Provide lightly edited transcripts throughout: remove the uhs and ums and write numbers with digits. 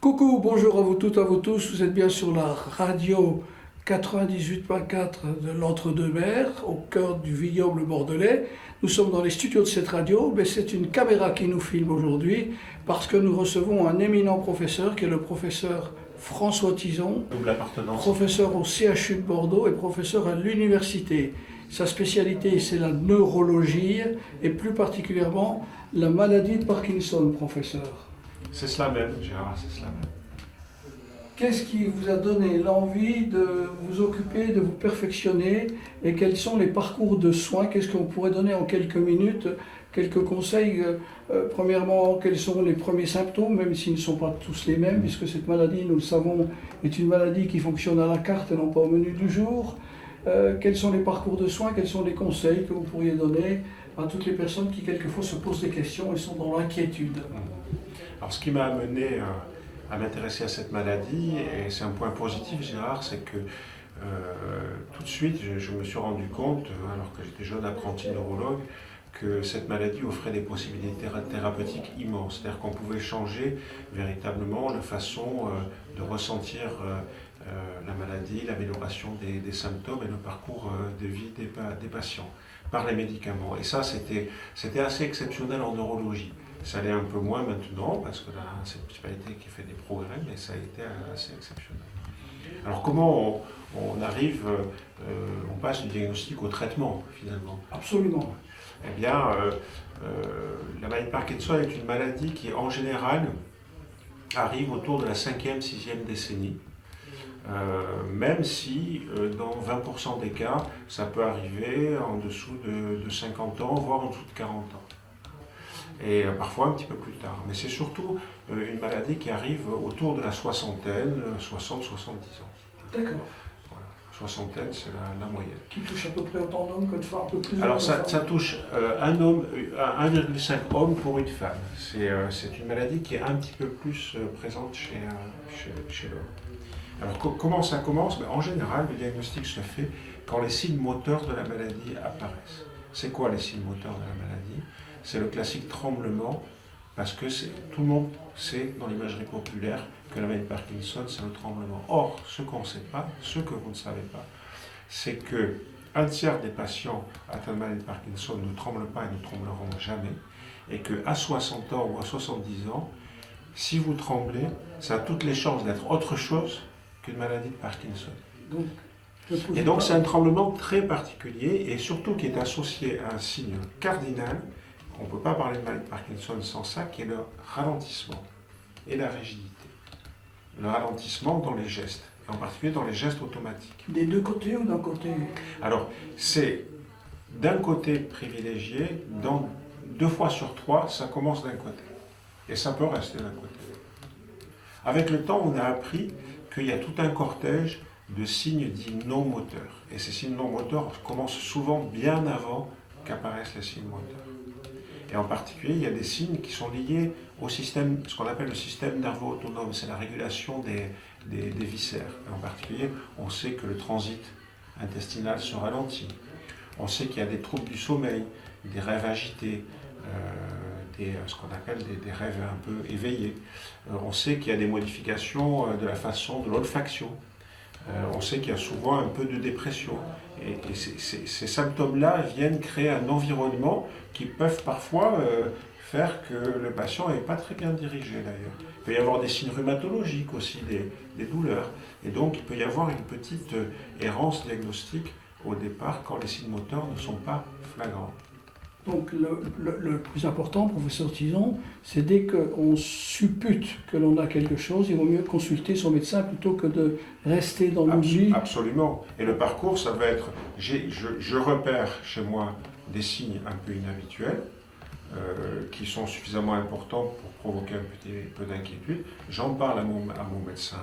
Coucou, bonjour à vous toutes, à vous tous. Vous êtes bien sur la radio 98.4 de l'Entre-deux-Mers, au cœur du vignoble bordelais. Nous sommes dans les studios de cette radio, mais c'est une caméra qui nous filme aujourd'hui parce que nous recevons un éminent professeur qui est le professeur François Tison, professeur au CHU de Bordeaux et professeur à l'université. Sa spécialité, c'est la neurologie et plus particulièrement la maladie de Parkinson, professeur. C'est cela même, Gérard, c'est cela même. Qu'est-ce qui vous a donné l'envie de vous occuper, de vous perfectionner et quels sont les parcours de soins? Qu'est-ce qu'on pourrait donner en quelques minutes? Quelques conseils. Premièrement, quels sont les premiers symptômes, même s'ils ne sont pas tous les mêmes, puisque cette maladie, nous le savons, est une maladie qui fonctionne à la carte et non pas au menu du jour. Quels sont les parcours de soins? Quels sont les conseils que vous pourriez donner à toutes les personnes qui quelquefois se posent des questions et sont dans l'inquiétude? Alors, ce qui m'a amené à m'intéresser à cette maladie, et c'est un point positif, Gérard, c'est que tout de suite, je me suis rendu compte, alors que j'étais jeune apprenti neurologue, que cette maladie offrait des possibilités thérapeutiques immenses. C'est-à-dire qu'on pouvait changer véritablement la façon de ressentir la maladie, l'amélioration des symptômes et le parcours de vie des patients par les médicaments. Et ça, c'était assez exceptionnel en neurologie. Ça l'est un peu moins maintenant, parce que là, c'est une spécialité qui fait des progrès, mais ça a été assez exceptionnel. Alors comment on arrive, on passe du diagnostic au traitement, finalement? Absolument. Eh bien, la maladie de Parkinson est une maladie qui, en général, arrive autour de la 5e, 6e décennie. Même si, dans 20% des cas, ça peut arriver en dessous de 50 ans, voire en dessous de 40 ans. Et parfois un petit peu plus tard. Mais c'est surtout une maladie qui arrive autour de la soixantaine, 60-70 ans. D'accord. Voilà. Soixantaine, c'est la moyenne. Qui touche à peu près autant d'hommes que de femmes, un peu plus. Alors ça touche un homme, 1,5 homme pour une femme. C'est une maladie qui est un petit peu plus présente chez l'homme. Alors comment ça commence? En général, le diagnostic se fait quand les signes moteurs de la maladie apparaissent. C'est quoi les signes moteurs de la maladie? C'est le classique tremblement, parce que tout le monde sait dans l'imagerie populaire que la maladie de Parkinson, c'est le tremblement. Or, ce qu'on ne sait pas, ce que vous ne savez pas, c'est que un tiers des patients atteints de maladie de Parkinson ne tremblent pas et ne trembleront jamais, et qu'à 60 ans ou à 70 ans, si vous tremblez, ça a toutes les chances d'être autre chose qu'une maladie de Parkinson. Et donc c'est un tremblement très particulier et surtout qui est associé à un signe cardinal. On ne peut pas parler de maladie de Parkinson sans ça, qui est le ralentissement et la rigidité. Le ralentissement dans les gestes, et en particulier dans les gestes automatiques. Des deux côtés ou d'un côté? Alors, c'est d'un côté privilégié, dans 2 fois sur 3, ça commence d'un côté. Et ça peut rester d'un côté. Avec le temps, on a appris qu'il y a tout un cortège de signes dits non moteurs. Et ces signes non moteurs commencent souvent bien avant qu'apparaissent les signes moteurs. Et en particulier, il y a des signes qui sont liés au système, ce qu'on appelle le système nerveux autonome, c'est la régulation des viscères. Et en particulier, on sait que le transit intestinal se ralentit. On sait qu'il y a des troubles du sommeil, des rêves agités, ce qu'on appelle des rêves un peu éveillés. On sait qu'il y a des modifications de la façon de l'olfaction. On sait qu'il y a souvent un peu de dépression. Et ces symptômes-là viennent créer un environnement qui peuvent parfois faire que le patient n'est pas très bien dirigé d'ailleurs. Il peut y avoir des signes rhumatologiques aussi, des douleurs. Et donc il peut y avoir une petite errance diagnostique au départ quand les signes moteurs ne sont pas flagrants. Donc le plus important, professeur Tison, c'est dès qu'on suppute que l'on a quelque chose, il vaut mieux consulter son médecin plutôt que de rester dans l'oubli. Absolument. Et le parcours, ça va être, je repère chez moi des signes un peu inhabituels, qui sont suffisamment importants pour provoquer un petit peu d'inquiétude. J'en parle à mon médecin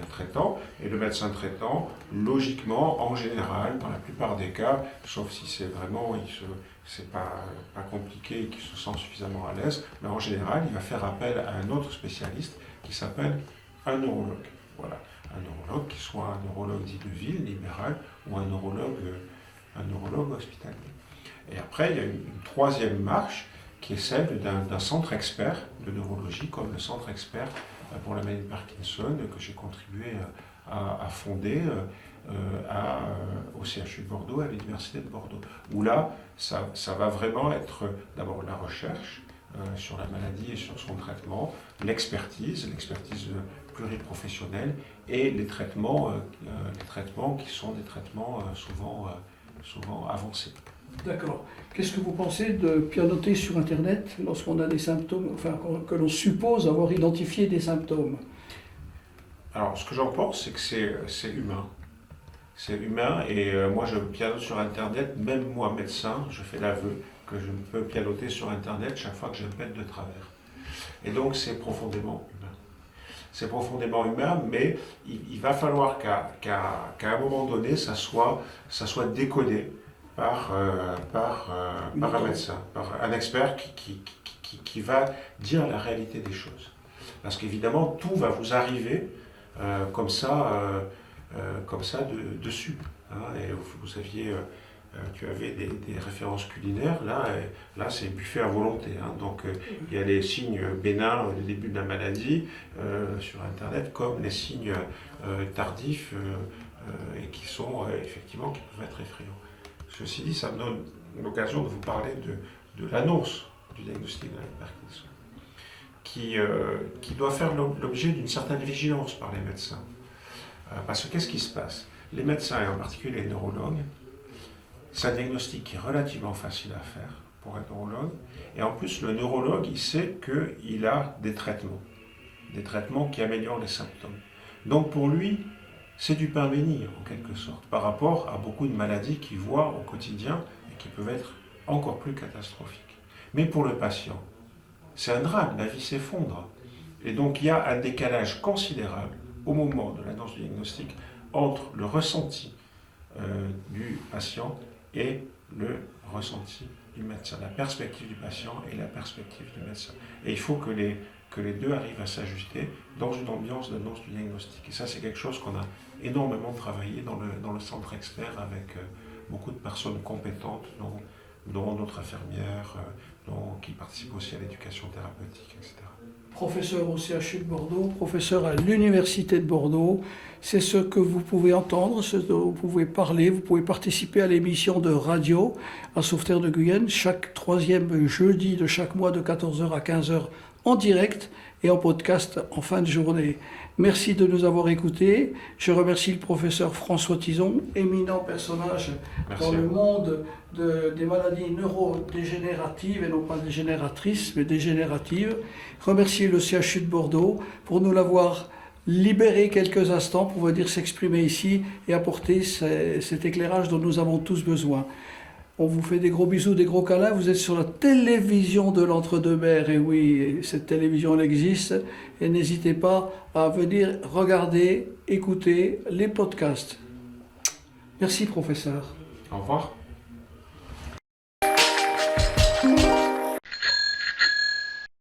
traitant, et le médecin traitant, logiquement, en général, dans la plupart des cas, sauf si c'est vraiment, c'est pas compliqué et qu'il se sent suffisamment à l'aise, mais en général, il va faire appel à un autre spécialiste qui s'appelle un neurologue. Voilà, un neurologue qui soit un neurologue dit de ville, libéral, ou un neurologue hospitalier. Et après, il y a une troisième marche qui est celle d'un centre expert de neurologie, comme le centre expert pour la maladie de Parkinson, que j'ai contribué à fonder au CHU de Bordeaux, à l'Université de Bordeaux. Où là, ça va vraiment être d'abord la recherche sur la maladie et sur son traitement, l'expertise pluriprofessionnelle et les traitements qui sont des traitements souvent avancés. D'accord. Qu'est-ce que vous pensez de pianoter sur Internet lorsqu'on a des symptômes, enfin que l'on suppose avoir identifié des symptômes? Alors, ce que j'en pense, c'est que c'est humain. C'est humain et moi je pianote sur Internet, même moi médecin, je fais l'aveu que je peux pianoter sur Internet chaque fois que j'ai une peine de travers. Et donc c'est profondément humain. C'est profondément humain, mais il va falloir qu'à un moment donné, ça soit décodé par un médecin, par un expert qui va dire la réalité des choses. Parce qu'évidemment, tout va vous arriver comme ça dessus. Hein, et tu avais des références culinaires, là c'est buffet à volonté. Hein, donc il y a les signes bénins au début de la maladie sur Internet, comme les signes tardifs et qui sont effectivement qui peuvent être effrayants. Ceci dit, ça me donne l'occasion de vous parler de l'annonce du diagnostic de la Parkinson, qui doit faire l'objet d'une certaine vigilance par les médecins. Parce que qu'est-ce qui se passe? Les médecins, et en particulier les neurologues, c'est un diagnostic qui est relativement facile à faire pour un neurologue. Et en plus, le neurologue, il sait qu'il a des traitements qui améliorent les symptômes. Donc pour lui, c'est du pain béni, en quelque sorte, par rapport à beaucoup de maladies qu'il voit au quotidien et qui peuvent être encore plus catastrophiques. Mais pour le patient, c'est un drame, la vie s'effondre. Et donc il y a un décalage considérable au moment de l'annonce du diagnostic entre le ressenti du patient et le ressenti du médecin, la perspective du patient et la perspective du médecin. Et il faut que les deux arrivent à s'ajuster dans une ambiance d'annonce du diagnostic. Et ça, c'est quelque chose qu'on a énormément travaillé dans le centre expert avec beaucoup de personnes compétentes, dont notre infirmière, qui participe aussi à l'éducation thérapeutique, etc. Professeur au CHU de Bordeaux, professeur à l'Université de Bordeaux, c'est ce que vous pouvez entendre, ce dont vous pouvez parler, vous pouvez participer à l'émission de radio à Sauveterre de Guyenne, chaque troisième jeudi de chaque mois de 14h à 15h en direct et en podcast en fin de journée. Merci de nous avoir écoutés. Je remercie le professeur François Tison, éminent personnage dans le monde des maladies neurodégénératives, et non pas dégénératrices, mais dégénératives. Remercier le CHU de Bordeaux pour nous l'avoir libéré quelques instants pour venir s'exprimer ici et apporter cet éclairage dont nous avons tous besoin. On vous fait des gros bisous, des gros câlins. Vous êtes sur la télévision de l'Entre-deux-Mers. Et oui, cette télévision, elle existe. Et n'hésitez pas à venir regarder, écouter les podcasts. Merci, professeur. Au revoir.